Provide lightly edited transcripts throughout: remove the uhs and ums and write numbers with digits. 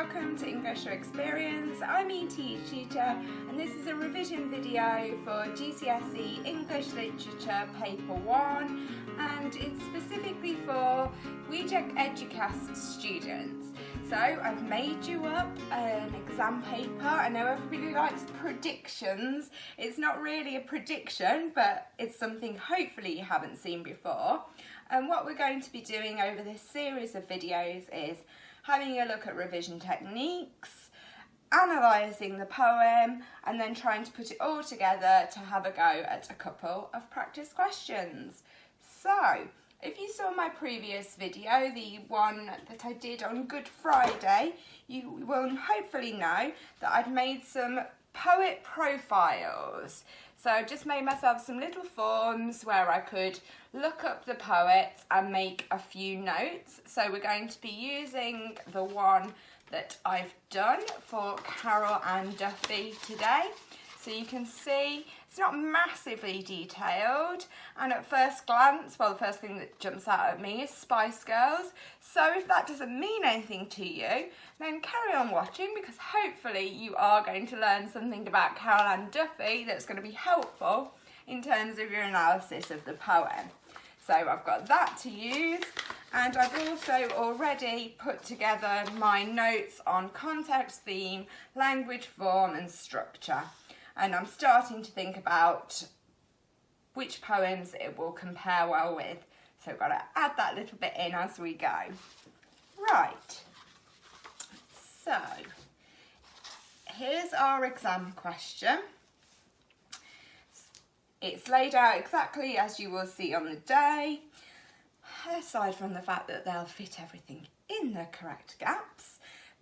welcome to English Experience. I'm ETETutor and this is a revision video for GCSE English Literature Paper 1 and it's specifically for WJEC Eduqas students. So I've made you up an exam paper. I know everybody likes predictions. It's not really a prediction, but it's something hopefully you haven't seen before. And what we're going to be doing over this series of videos is having a look at revision techniques, analysing the poem, and then trying to put it all together to have a go at a couple of practice questions. So, if you saw my previous video, the one that I did on Good Friday, you will hopefully know that I'd made some poet profiles. So I just made myself some little forms where I could look up the poets and make a few notes. So we're going to be using the one that I've done for Carol Ann Duffy today. So you can see it's not massively detailed, and at first glance, well, the first thing that jumps out at me is Spice Girls. So if that doesn't mean anything to you, then carry on watching, because hopefully you are going to learn something about Carol Ann Duffy that's going to be helpful in terms of your analysis of the poem. So I've got that to use, and I've also already put together my notes on context, theme, language, form and structure. And I'm starting to think about which poems it will compare well with. So I've got to add that little bit in as we go. Right, so here's our exam question. It's laid out exactly as you will see on the day, aside from the fact that they'll fit everything in the correct gaps.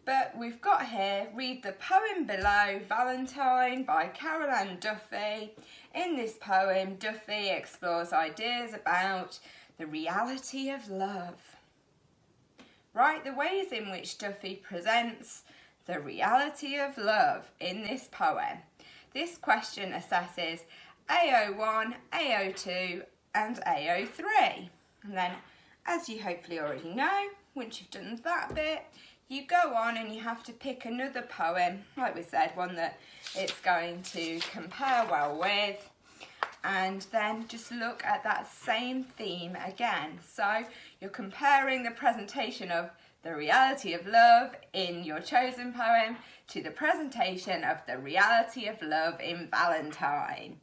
But we've got here, read the poem below, Valentine by Carol Ann Duffy. In this poem, Duffy explores ideas about the reality of love. Write the ways in which Duffy presents the reality of love in this poem. This question assesses AO1, AO2 and AO3. And then, as you hopefully already know, once you've done that bit, you go on and you have to pick another poem, like we said, one that it's going to compare well with, and then just look at that same theme again. So you're comparing the presentation of the reality of love in your chosen poem to the presentation of the reality of love in Valentine.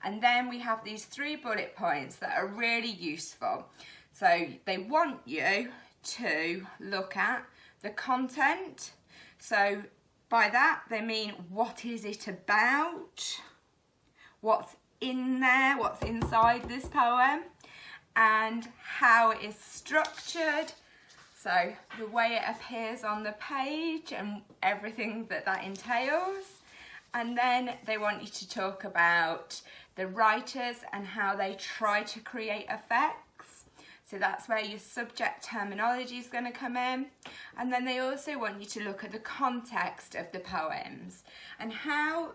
And then we have these 3 bullet points that are really useful. So they want you to look at the content. So by that they mean, what is it about? What's in there? What's inside this poem? And how it is structured. So the way it appears on the page and everything that that entails. And then they want you to talk about the writers and how they try to create effects. So that's where your subject terminology is going to come in. And then they also want you to look at the context of the poems and how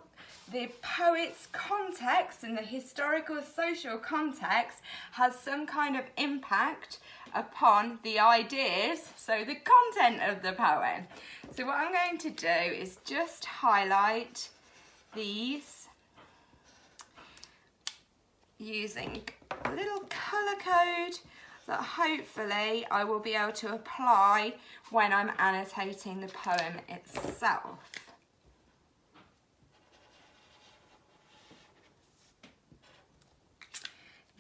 the poet's context and the historical social context has some kind of impact upon the ideas, so the content of the poem. So what I'm going to do is just highlight these using a little colour code that hopefully I will be able to apply when I'm annotating the poem itself.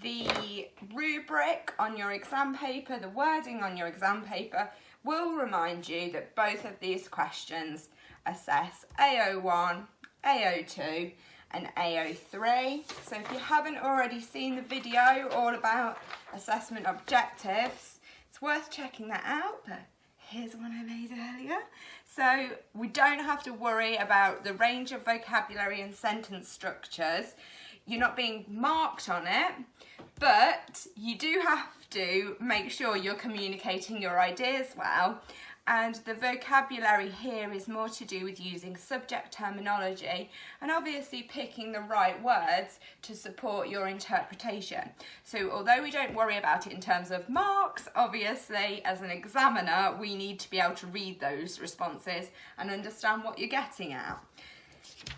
The rubric on your exam paper, the wording on your exam paper, will remind you that both of these questions assess AO1, AO2 and AO3. So if you haven't already seen the video all about assessment objectives, it's worth checking that out, but here's one I made earlier. So we don't have to worry about the range of vocabulary and sentence structures. You're not being marked on it, but you do have to make sure you're communicating your ideas well and the vocabulary here is more to do with using subject terminology and obviously picking the right words to support your interpretation. So although we don't worry about it in terms of marks, obviously as an examiner we need to be able to read those responses and understand what you're getting at.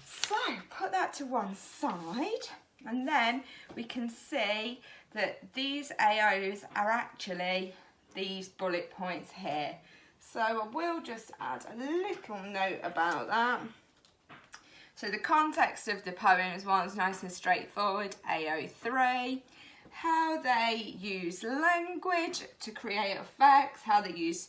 So put that to one side, and then we can see that these AOs are actually these bullet points here. So I will just add a little note about that. So the context of the poem is one's nice and straightforward, AO3. How they use language to create effects, how they use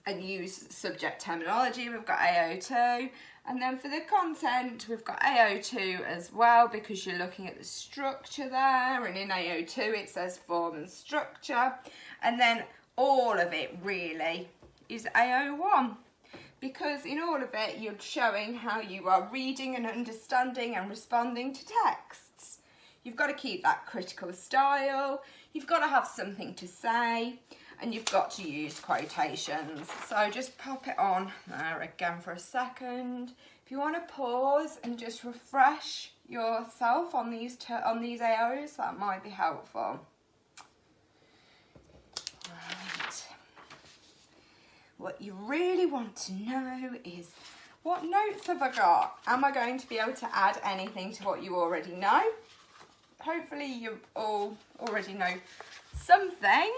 and use subject terminology, we've got AO2. And then for the content, we've got AO2 as well, because you're looking at the structure there, and in AO2 it says form and structure, and then all of it really is AO1, because in all of it you're showing how you are reading and understanding and responding to texts. You've got to keep that critical style, you've got to have something to say, and you've got to use quotations. So just pop it on there again for a second. If you want to pause and just refresh yourself on these AOs, that might be helpful. Right. What you really want to know is, what notes have I got? Am I going to be able to add anything to what you already know? Hopefully you all already know something.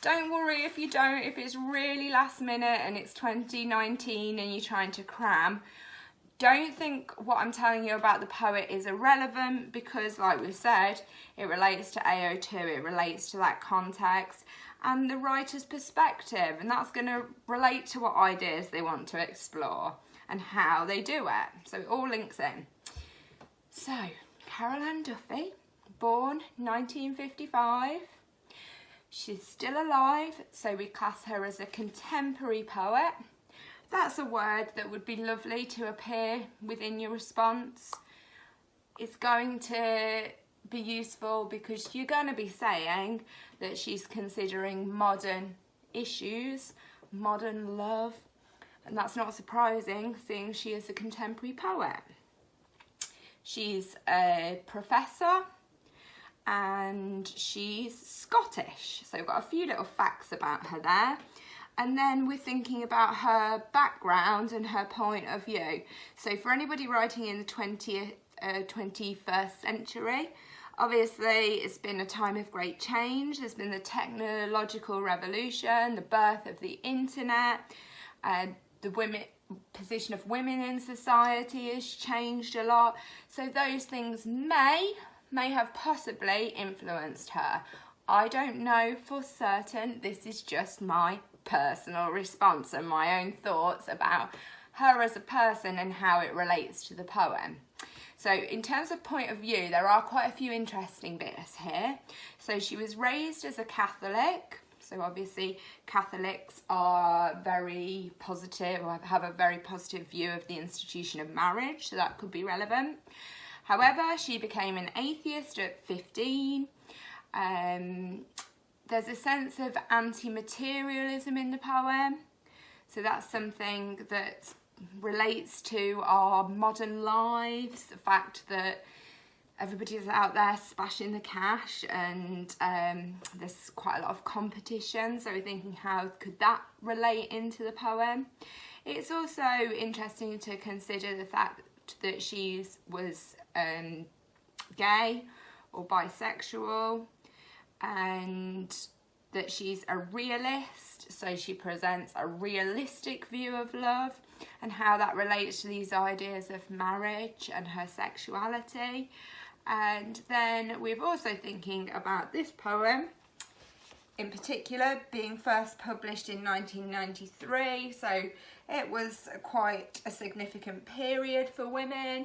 Don't worry if you don't, if it's really last minute and it's 2019 and you're trying to cram. Don't think what I'm telling you about the poet is irrelevant, because like we said, it relates to AO2, it relates to that context and the writer's perspective, and that's going to relate to what ideas they want to explore and how they do it. So it all links in. So, Carol Ann Duffy, born 1955. She's still alive, so we class her as a contemporary poet. That's a word that would be lovely to appear within your response. It's going to be useful because you're going to be saying that she's considering modern issues, modern love, and that's not surprising, seeing she is a contemporary poet. She's a professor, and she's Scottish. So we've got a few little facts about her there. And then we're thinking about her background and her point of view. So for anybody writing in the 21st century, obviously it's been a time of great change. There's been the technological revolution, the birth of the internet, the position of women in society has changed a lot. So those things may have possibly influenced her. I don't know for certain. This is just my personal response and my own thoughts about her as a person and how it relates to the poem. So in terms of point of view, there are quite a few interesting bits here. So she was raised as a Catholic. So obviously Catholics are very positive, or have a very positive view of the institution of marriage, so that could be relevant. However, she became an atheist at 15. There's a sense of anti-materialism in the poem. So that's something that relates to our modern lives, the fact that everybody's out there splashing the cash, and there's quite a lot of competition. So we're thinking, how could that relate into the poem? It's also interesting to consider the fact that she was gay or bisexual, and that she's a realist, so she presents a realistic view of love and how that relates to these ideas of marriage and her sexuality. And then we're also thinking about this poem in particular being first published in 1993, so it was quite a significant period for women.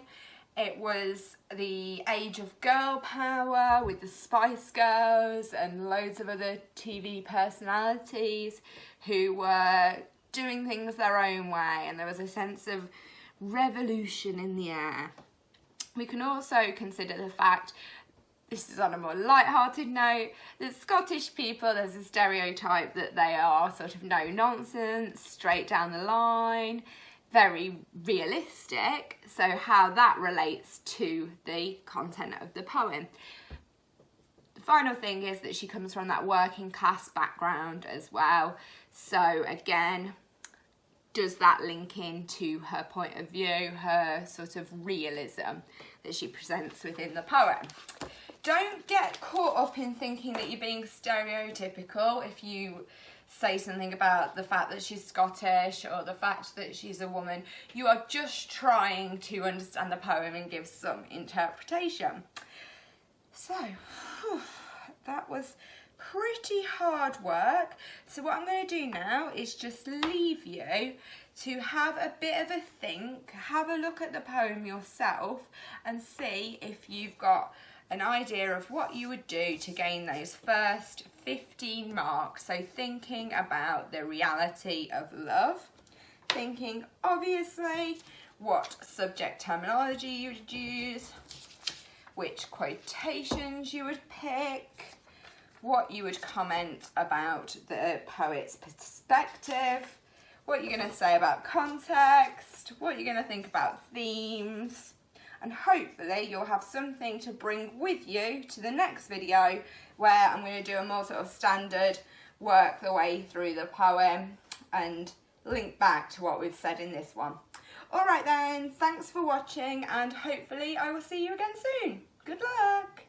It was the age of girl power with the Spice Girls and loads of other TV personalities who were doing things their own way, and there was a sense of revolution in the air. We can also consider the fact this is on a more light-hearted note, that Scottish people, there's a stereotype that they are sort of no-nonsense, straight down the line, very realistic, so how that relates to the content of the poem. The final thing is that she comes from that working class background as well, so again, does that link into her point of view, her sort of realism that she presents within the poem. Don't get caught up in thinking that you're being stereotypical if you say something about the fact that she's Scottish or the fact that she's a woman. You are just trying to understand the poem and give some interpretation. So, that was pretty hard work. So what I'm going to do now is just leave you to have a bit of a think, have a look at the poem yourself and see if you've got an idea of what you would do to gain those first 15 marks. So thinking about the reality of love, thinking obviously what subject terminology you would use, which quotations you would pick, what you would comment about the poet's perspective, what you're going to say about context, what you're going to think about themes, and hopefully you'll have something to bring with you to the next video where I'm going to do a more sort of standard work the way through the poem and link back to what we've said in this one. Alright then, thanks for watching and hopefully I will see you again soon. Good luck!